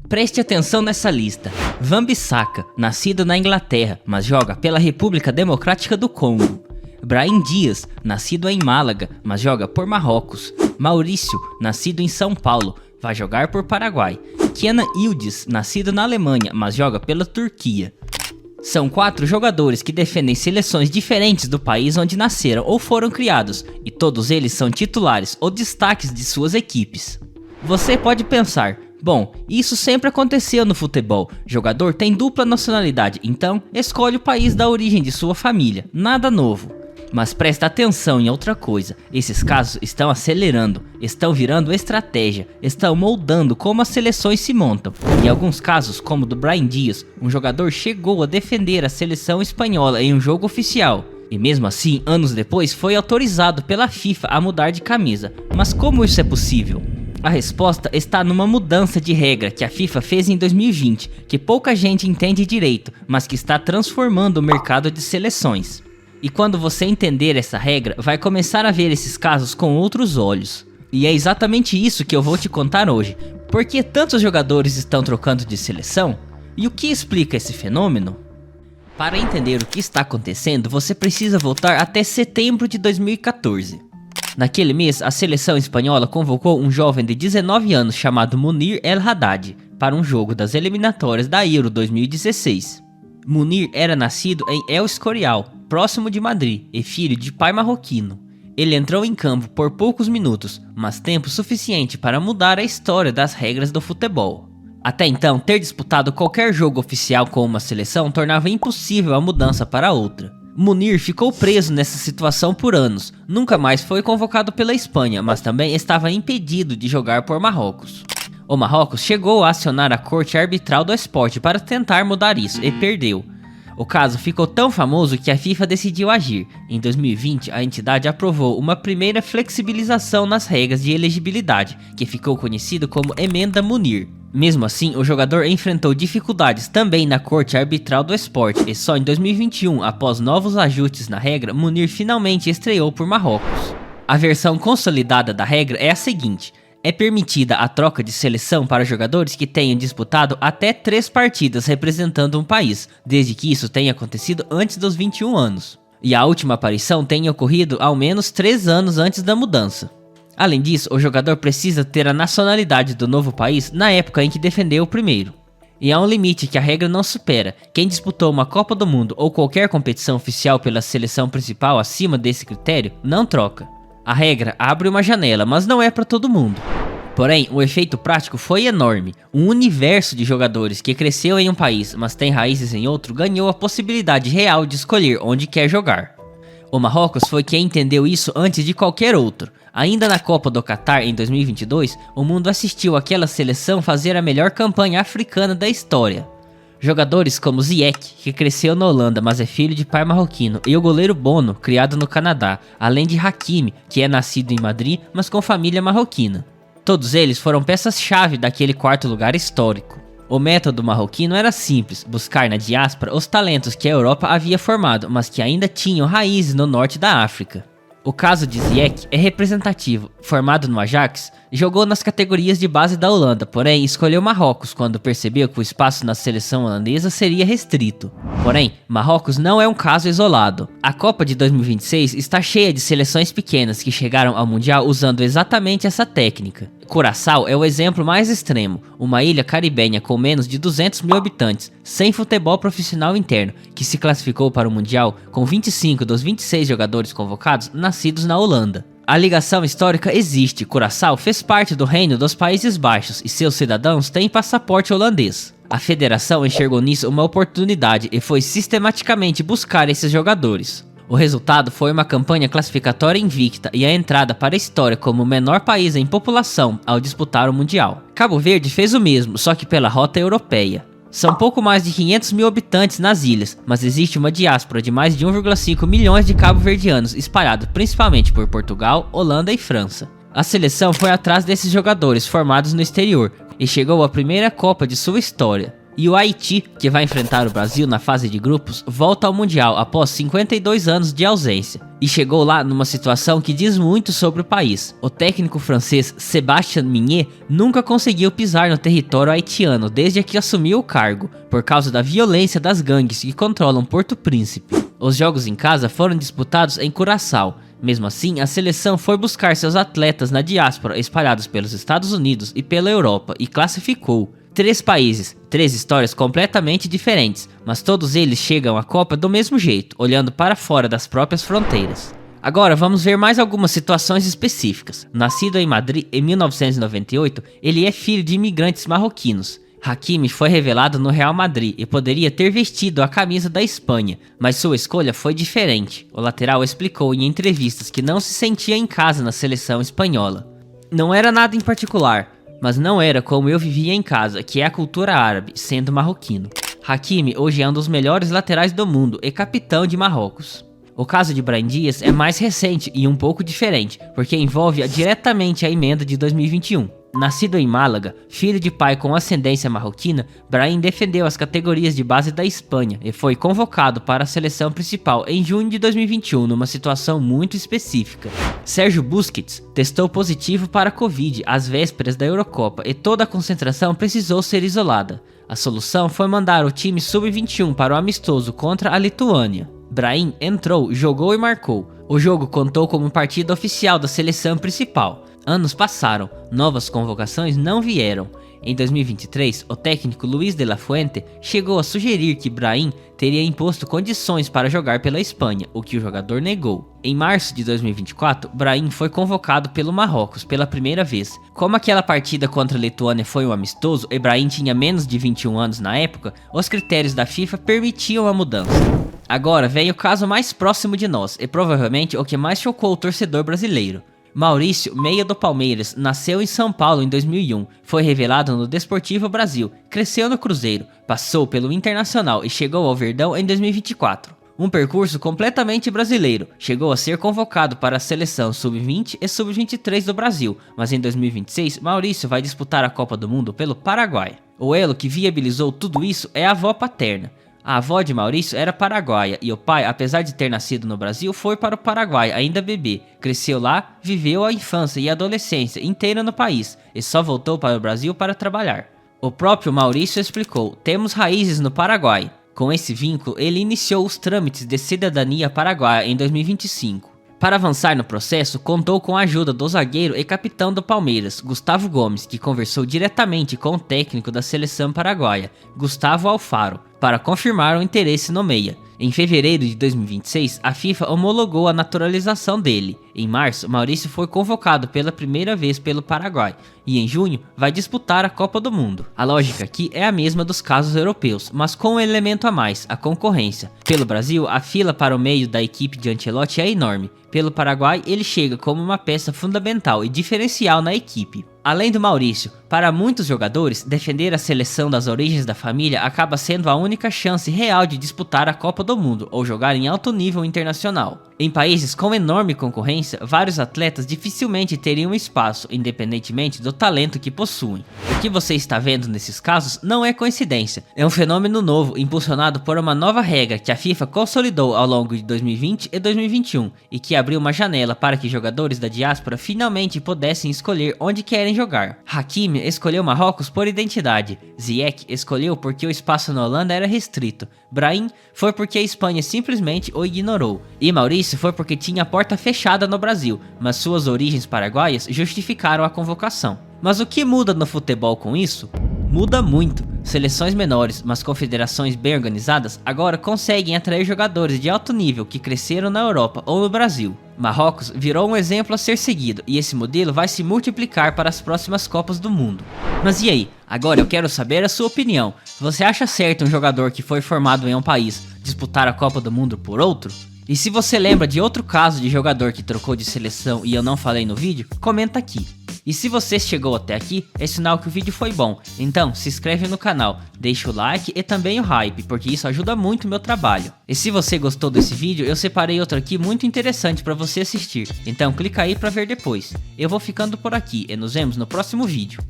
Preste atenção nessa lista. Wan-Bissaka, nascido na Inglaterra, mas joga pela República Democrática do Congo. Brahim Dias, nascido em Málaga, mas joga por Marrocos. Maurício, nascido em São Paulo, vai jogar por Paraguai. Kenan Yıldız, nascido na Alemanha, mas joga pela Turquia. São 4 jogadores que defendem seleções diferentes do país onde nasceram ou foram criados, e todos eles são titulares ou destaques de suas equipes. Você pode pensar, bom, isso sempre aconteceu no futebol, jogador tem dupla nacionalidade, então escolhe o país da origem de sua família, nada novo. Mas presta atenção em outra coisa, esses casos estão acelerando, estão virando estratégia, estão moldando como as seleções se montam. Em alguns casos, como o do Brahim Dias, um jogador chegou a defender a seleção espanhola em um jogo oficial. E mesmo assim, anos depois foi autorizado pela FIFA a mudar de camisa. Mas como isso é possível? A resposta está numa mudança de regra que a FIFA fez em 2020, que pouca gente entende direito, mas que está transformando o mercado de seleções. E quando você entender essa regra, vai começar a ver esses casos com outros olhos. E é exatamente isso que eu vou te contar hoje. Por que tantos jogadores estão trocando de seleção? E o que explica esse fenômeno? Para entender o que está acontecendo, você precisa voltar até setembro de 2014. Naquele mês, a seleção espanhola convocou um jovem de 19 anos chamado Munir El Haddad para um jogo das eliminatórias da Euro 2016. Munir era nascido em El Escorial, próximo de Madrid, e filho de pai marroquino. Ele entrou em campo por poucos minutos, mas tempo suficiente para mudar a história das regras do futebol. Até então, ter disputado qualquer jogo oficial com uma seleção tornava impossível a mudança para outra. Munir ficou preso nessa situação por anos, nunca mais foi convocado pela Espanha, mas também estava impedido de jogar por Marrocos. O Marrocos chegou a acionar a corte arbitral do esporte para tentar mudar isso e perdeu. O caso ficou tão famoso que a FIFA decidiu agir. Em 2020, a entidade aprovou uma primeira flexibilização nas regras de elegibilidade, que ficou conhecido como Emenda Munir. Mesmo assim, o jogador enfrentou dificuldades também na corte arbitral do esporte, e só em 2021, após novos ajustes na regra, Munir finalmente estreou por Marrocos. A versão consolidada da regra é a seguinte: é permitida a troca de seleção para jogadores que tenham disputado até 3 partidas representando um país, desde que isso tenha acontecido antes dos 21 anos. E a última aparição tenha ocorrido ao menos 3 anos antes da mudança. Além disso, o jogador precisa ter a nacionalidade do novo país na época em que defendeu o primeiro. E há um limite que a regra não supera. Quem disputou uma Copa do Mundo ou qualquer competição oficial pela seleção principal acima desse critério, não troca. A regra abre uma janela, mas não é para todo mundo. Porém, o efeito prático foi enorme. Um universo de jogadores que cresceu em um país, mas tem raízes em outro, ganhou a possibilidade real de escolher onde quer jogar. O Marrocos foi quem entendeu isso antes de qualquer outro. Ainda na Copa do Catar em 2022, o mundo assistiu aquela seleção fazer a melhor campanha africana da história. Jogadores como Ziyech, que cresceu na Holanda, mas é filho de pai marroquino, e o goleiro Bono, criado no Canadá, além de Hakimi, que é nascido em Madrid, mas com família marroquina. Todos eles foram peças-chave daquele 4º lugar histórico. O método marroquino era simples, buscar na diáspora os talentos que a Europa havia formado, mas que ainda tinham raízes no norte da África. O caso de Ziyech é representativo. Formado no Ajax, jogou nas categorias de base da Holanda, porém escolheu Marrocos quando percebeu que o espaço na seleção holandesa seria restrito. Porém, Marrocos não é um caso isolado. A Copa de 2026 está cheia de seleções pequenas que chegaram ao Mundial usando exatamente essa técnica. Curaçao é o exemplo mais extremo, uma ilha caribenha com menos de 200 mil habitantes, sem futebol profissional interno, que se classificou para o Mundial com 25 dos 26 jogadores convocados nascidos na Holanda. A ligação histórica existe. Curaçao fez parte do Reino dos Países Baixos e seus cidadãos têm passaporte holandês. A federação enxergou nisso uma oportunidade e foi sistematicamente buscar esses jogadores. O resultado foi uma campanha classificatória invicta e a entrada para a história como o menor país em população ao disputar o Mundial. Cabo Verde fez o mesmo, só que pela rota europeia. São pouco mais de 500 mil habitantes nas ilhas, mas existe uma diáspora de mais de 1,5 milhões de cabo-verdianos espalhados principalmente por Portugal, Holanda e França. A seleção foi atrás desses jogadores formados no exterior e chegou à primeira Copa de sua história. E o Haiti, que vai enfrentar o Brasil na fase de grupos, volta ao Mundial após 52 anos de ausência. e chegou lá numa situação que diz muito sobre o país. O técnico francês Sébastien Mignet nunca conseguiu pisar no território haitiano desde que assumiu o cargo, por causa da violência das gangues que controlam Porto Príncipe. Os jogos em casa foram disputados em Curaçao. Mesmo assim, a seleção foi buscar seus atletas na diáspora espalhados pelos Estados Unidos e pela Europa e classificou. 3 países, 3 histórias completamente diferentes, mas todos eles chegam à Copa do mesmo jeito, olhando para fora das próprias fronteiras. Agora vamos ver mais algumas situações específicas. Nascido em Madrid em 1998, ele é filho de imigrantes marroquinos. Hakimi foi revelado no Real Madrid e poderia ter vestido a camisa da Espanha, mas sua escolha foi diferente. O lateral explicou em entrevistas que não se sentia em casa na seleção espanhola. Não era nada em particular, mas não era como eu vivia em casa, que é a cultura árabe, sendo marroquino. Hakimi hoje é um dos melhores laterais do mundo e capitão de Marrocos. O caso de Brahim Dias é mais recente e um pouco diferente, porque envolve diretamente a emenda de 2021. Nascido em Málaga, filho de pai com ascendência marroquina, Brahim defendeu as categorias de base da Espanha e foi convocado para a seleção principal em junho de 2021 numa situação muito específica. Sérgio Busquets testou positivo para a Covid às vésperas da Eurocopa e toda a concentração precisou ser isolada. A solução foi mandar o time sub-21 para o amistoso contra a Lituânia. Brahim entrou, jogou e marcou. O jogo contou como partida oficial da seleção principal. Anos passaram, novas convocações não vieram. Em 2023, o técnico Luis de la Fuente chegou a sugerir que Brahim teria imposto condições para jogar pela Espanha, o que o jogador negou. Em março de 2024, Brahim foi convocado pelo Marrocos pela primeira vez. Como aquela partida contra a Lituânia foi um amistoso e Brahim tinha menos de 21 anos na época, os critérios da FIFA permitiam a mudança. Agora vem o caso mais próximo de nós e provavelmente o que mais chocou o torcedor brasileiro. Maurício, meia do Palmeiras, nasceu em São Paulo em 2001, foi revelado no Desportivo Brasil, cresceu no Cruzeiro, passou pelo Internacional e chegou ao Verdão em 2024. Um percurso completamente brasileiro, chegou a ser convocado para a seleção sub-20 e sub-23 do Brasil, mas em 2026 Maurício vai disputar a Copa do Mundo pelo Paraguai. O elo que viabilizou tudo isso é a avó paterna. A avó de Maurício era paraguaia e o pai, apesar de ter nascido no Brasil, foi para o Paraguai ainda bebê. Cresceu lá, viveu a infância e a adolescência inteira no país e só voltou para o Brasil para trabalhar. O próprio Maurício explicou: "Temos raízes no Paraguai." Com esse vínculo, ele iniciou os trâmites de cidadania paraguaia em 2025. Para avançar no processo, contou com a ajuda do zagueiro e capitão do Palmeiras, Gustavo Gomes, que conversou diretamente com o técnico da seleção paraguaia, Gustavo Alfaro, para confirmar o interesse no meia. Em fevereiro de 2026, a FIFA homologou a naturalização dele. Em março, Maurício foi convocado pela primeira vez pelo Paraguai e em junho vai disputar a Copa do Mundo. A lógica aqui é a mesma dos casos europeus, mas com um elemento a mais, a concorrência. Pelo Brasil, a fila para o meio da equipe de Ancelotti é enorme. Pelo Paraguai, ele chega como uma peça fundamental e diferencial na equipe. Além do Maurício, para muitos jogadores, defender a seleção das origens da família acaba sendo a única chance real de disputar a Copa do Mundo ou jogar em alto nível internacional. Em países com enorme concorrência, vários atletas dificilmente teriam espaço, independentemente do talento que possuem. O que você está vendo nesses casos não é coincidência, é um fenômeno novo impulsionado por uma nova regra que a FIFA consolidou ao longo de 2020 e 2021 e que abriu uma janela para que jogadores da diáspora finalmente pudessem escolher onde querem jogar. Hakimi escolheu Marrocos por identidade, Ziyech escolheu porque o espaço na Holanda era restrito, Brahim foi porque a Espanha simplesmente o ignorou, e Maurício foi porque tinha a porta fechada no Brasil, mas suas origens paraguaias justificaram a convocação. Mas o que muda no futebol com isso? Muda muito. Seleções menores, mas confederações bem organizadas agora conseguem atrair jogadores de alto nível que cresceram na Europa ou no Brasil. Marrocos virou um exemplo a ser seguido e esse modelo vai se multiplicar para as próximas Copas do Mundo. Mas e aí? Agora eu quero saber a sua opinião. Você acha certo um jogador que foi formado em um país disputar a Copa do Mundo por outro? E se você lembra de outro caso de jogador que trocou de seleção e eu não falei no vídeo, comenta aqui. E se você chegou até aqui, é sinal que o vídeo foi bom, então se inscreve no canal, deixa o like e também o hype, porque isso ajuda muito o meu trabalho. E se você gostou desse vídeo, eu separei outro aqui muito interessante para você assistir, então clica aí para ver depois. Eu vou ficando por aqui e nos vemos no próximo vídeo.